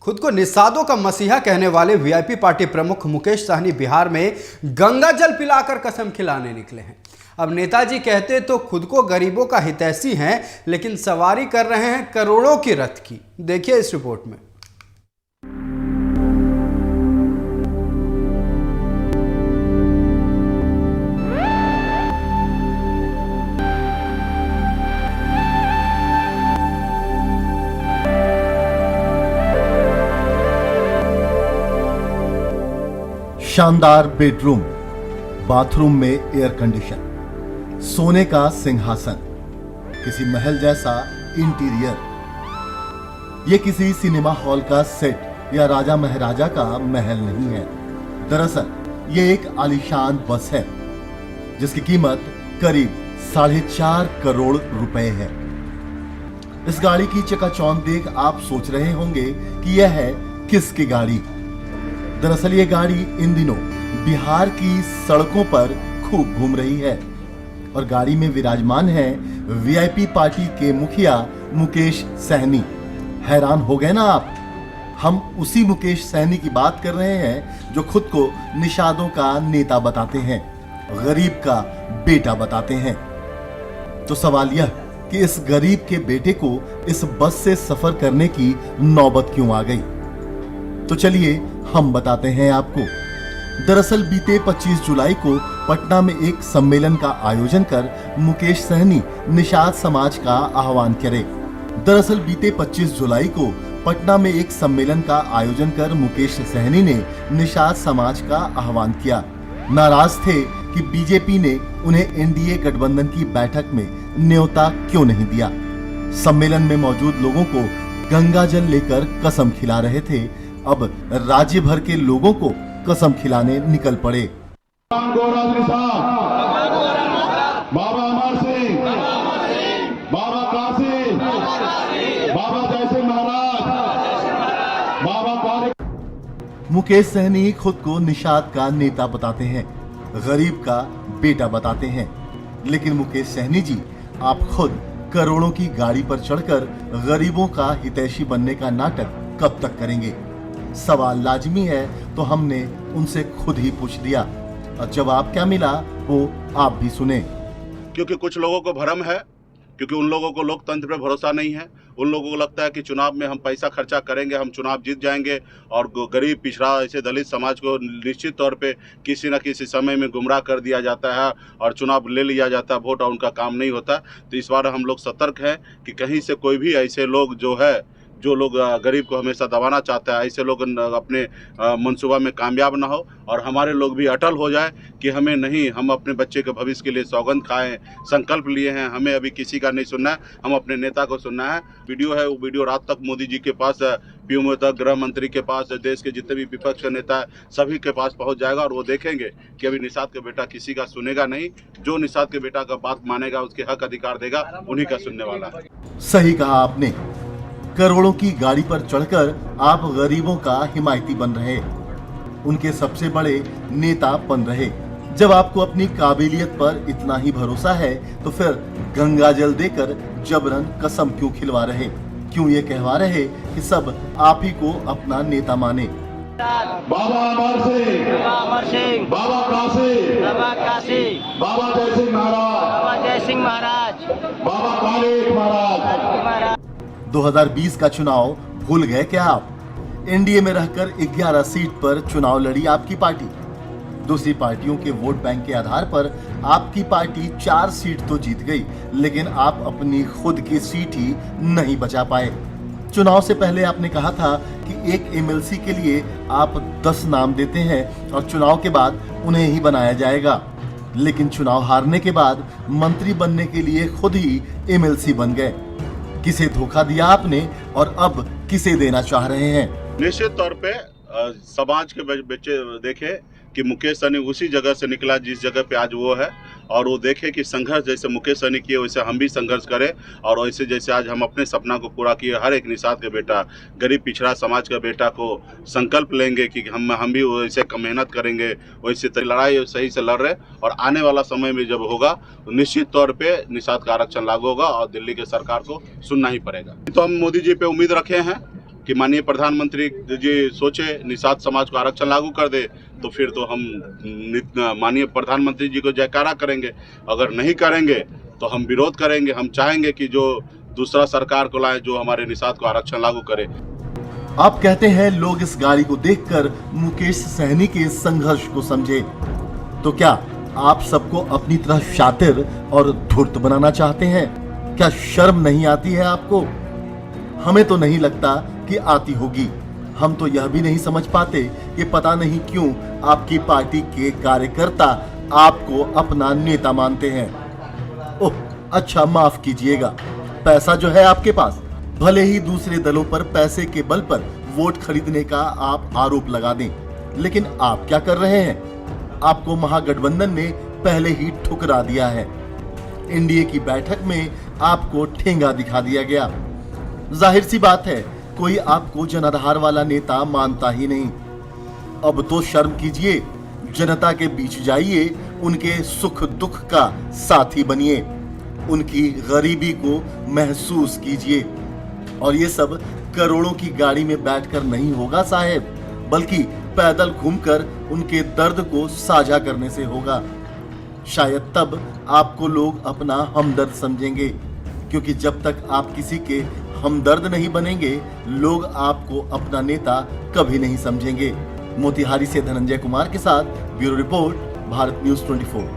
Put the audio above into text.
खुद को निषादों का मसीहा कहने वाले वीआईपी पार्टी प्रमुख मुकेश सहनी बिहार में गंगा जल पिलाकर कसम खिलाने निकले हैं। अब नेताजी कहते तो खुद को गरीबों का हितैषी हैं, लेकिन सवारी कर रहे हैं करोड़ों की रथ की। देखिए इस रिपोर्ट में। शानदार बेडरूम, बाथरूम में एयर कंडीशन, सोने का सिंहासन, किसी महल जैसा इंटीरियर। ये किसी सिनेमा हॉल का सेट या राजा महाराजा का महल नहीं है। दरअसल ये एक आलीशान बस है जिसकी कीमत करीब 4.5 करोड़ रुपए है। इस गाड़ी की चकाचौंध देख आप सोच रहे होंगे कि यह है किसकी गाड़ी। दरअसल ये गाड़ी इन दिनों बिहार की सड़कों पर खूब घूम रही है और गाड़ी में विराजमान है वीआईपी पार्टी के मुखिया मुकेश सहनी। हैरान हो गए ना आप? हम उसी मुकेश सहनी की बात कर रहे हैं जो खुद को निषादों का नेता बताते हैं, गरीब का बेटा बताते हैं। तो सवाल यह कि इस गरीब के बेटे को इस बस से सफर करने की नौबत क्यों आ गई? तो चलिए हम बताते हैं आपको। दरअसल बीते 25 जुलाई को पटना में एक सम्मेलन का आयोजन कर मुकेश सहनी निषाद समाज का आह्वान करे। दरअसल बीते 25 जुलाई को पटना में एक सम्मेलन का आयोजन कर मुकेश सहनी ने निषाद समाज का आह्वान किया। नाराज थे कि बीजेपी ने उन्हें एनडीए गठबंधन की बैठक में न्योता क्यों नहीं दिया। सम्मेलन में मौजूद लोगों को गंगा जल लेकर कसम खिला रहे थे। अब राज्य भर के लोगों को कसम खिलाने निकल पड़े। बाबा अमर सिंह, बाबा काशी, बाबा जय सिंह महाराज, बाबा काले। मुकेश सहनी खुद को निषाद का नेता बताते हैं, गरीब का बेटा बताते हैं, लेकिन मुकेश सहनी जी, आप खुद करोड़ों की गाड़ी पर चढ़कर गरीबों का हितैषी बनने का नाटक कब तक करेंगे? सवाल लाजमी है, तो हमने उनसे खुद ही पूछ दिया और जवाब क्या मिला वो आप भी सुने। क्योंकि कुछ लोगों को भ्रम है, क्योंकि उन लोगों को लोकतंत्र पे भरोसा नहीं है। उन लोगों को लगता है कि चुनाव में हम पैसा खर्चा करेंगे, हम चुनाव जीत जाएंगे और गरीब, पिछड़ा, ऐसे दलित समाज को निश्चित तौर पे किसी न किसी समय में गुमराह कर दिया जाता है और चुनाव ले लिया जाता है वोट, और उनका काम नहीं होता। तो इस बार हम लोग सतर्क हैं कि कहीं से कोई भी ऐसे लोग जो लोग गरीब को हमेशा दबाना चाहता है, ऐसे लोग अपने मंसूबा में कामयाब ना हो और हमारे लोग भी अटल हो जाए कि हमें नहीं, हम अपने बच्चे के भविष्य के लिए सौगंध खाएं, संकल्प लिए हैं, हमें अभी किसी का नहीं सुनना है, हम अपने नेता को सुनना है। वीडियो है, वो वीडियो रात तक मोदी जी के पास, पीएम तक, गृह मंत्री के पास, देश के जितने भी विपक्ष के नेता है सभी के पास पहुँच जाएगा और वो देखेंगे कि अभी निषाद के बेटा किसी का सुनेगा नहीं। जो निषाद के बेटा का बात मानेगा, उसके हक अधिकार देगा, उन्हीं का सुनने वाला है। सही कहा आपने। करोड़ों की गाड़ी पर चढ़कर आप गरीबों का हिमायती बन रहे, उनके सबसे बड़े नेता बन रहे। जब आपको अपनी काबिलियत पर इतना ही भरोसा है तो फिर गंगा जल देकर जबरन कसम क्यों खिलवा रहे? क्यों ये कहवा रहे कि सब आप ही को अपना नेता माने? बाबा अमर सिंह, बाबा काशी, बाबा जय सिंह महाराज, बाबा काले महाराज। 2020 का चुनाव भूल गए क्या आप? एनडीए में रहकर 11 सीट पर चुनाव लड़ी आपकी पार्टी। दूसरी पार्टियों के वोट बैंक के आधार पर आपकी पार्टी 4 सीट तो जीत गई, लेकिन आप अपनी खुद की सीट ही नहीं बचा पाए। चुनाव से पहले आपने कहा था कि एक एमएलसी के लिए आप 10 नाम देते हैं और चुनाव के बाद उन्हें ही बनाया जाएगा, लेकिन चुनाव हारने के बाद मंत्री बनने के लिए खुद ही एमएलसी बन गए। किसे धोखा दिया आपने और अब किसे देना चाह रहे हैं? निश्चित तौर पे समाज के बच्चे देखे कि मुकेश सहनी उसी जगह से निकला जिस जगह पे आज वो है, और वो देखे कि संघर्ष जैसे मुकेश सहनी किए वैसे हम भी संघर्ष करें, और वैसे जैसे आज हम अपने सपना को पूरा किए, हर एक निषाद के बेटा, गरीब पिछड़ा समाज का बेटा को संकल्प लेंगे कि हम भी वैसे मेहनत करेंगे, वैसे लड़ाई सही से लड़ रहे। और आने वाला समय में जब होगा तो निश्चित तौर पर निषाद का आरक्षण लागू होगा और दिल्ली के सरकार को सुनना ही पड़ेगा। तो हम मोदी जी पे उम्मीद रखे हैं कि माननीय प्रधानमंत्री जी सोचे निषाद समाज को आरक्षण लागू कर दे, तो फिर तो हम माननीय प्रधानमंत्री जी को जयकारा करेंगे। अगर नहीं करेंगे तो हम विरोध करेंगे। हम चाहेंगे कि जो दूसरा सरकार को लाए जो हमारे निषाद को आरक्षण लागू करे। आप कहते हैं लोग इस गाड़ी को देखकर मुकेश सहनी के संघर्ष को समझे, तो क्या आप सबको अपनी तरह शातिर और धूर्त बनाना चाहते हैं? क्या शर्म नहीं आती है आपको? हमें तो नहीं लगता कि आती होगी। हम तो यह भी नहीं समझ पाते कि पता नहीं क्यों आपकी पार्टी के कार्यकर्ता आपको अपना नेता मानते हैं। ओह अच्छा, माफ कीजिएगा, पैसा जो है आपके पास, भले ही दूसरे दलों पर पैसे के बल पर वोट खरीदने का आप आरोप लगा दें, लेकिन आप क्या कर रहे हैं? आपको महागठबंधन ने पहले ही ठुकरा दिया है। एनडीए की बैठक में आपको ठेंगा दिखा दिया गया। जाहिर सी बात है, कोई आपको जनाधार वाला नेता मानता ही नहीं। अब तो शर्म कीजिए, जनता के बीच जाइए, उनके सुख दुख का साथी बनिए, उनकी गरीबी को महसूस कीजिए। और ये सब करोड़ों की गाड़ी में बैठकर नहीं होगा साहब, बल्कि पैदल घूमकर उनके दर्द को साझा करने से होगा। शायद तब आपको लोग अपना हमदर्द समझेंगे, क्योंकि जब तक आप किसी के हमदर्द नहीं बनेंगे, लोग आपको अपना नेता कभी नहीं समझेंगे। मोतिहारी से धनंजय कुमार के साथ ब्यूरो रिपोर्ट, भारत न्यूज़ 24।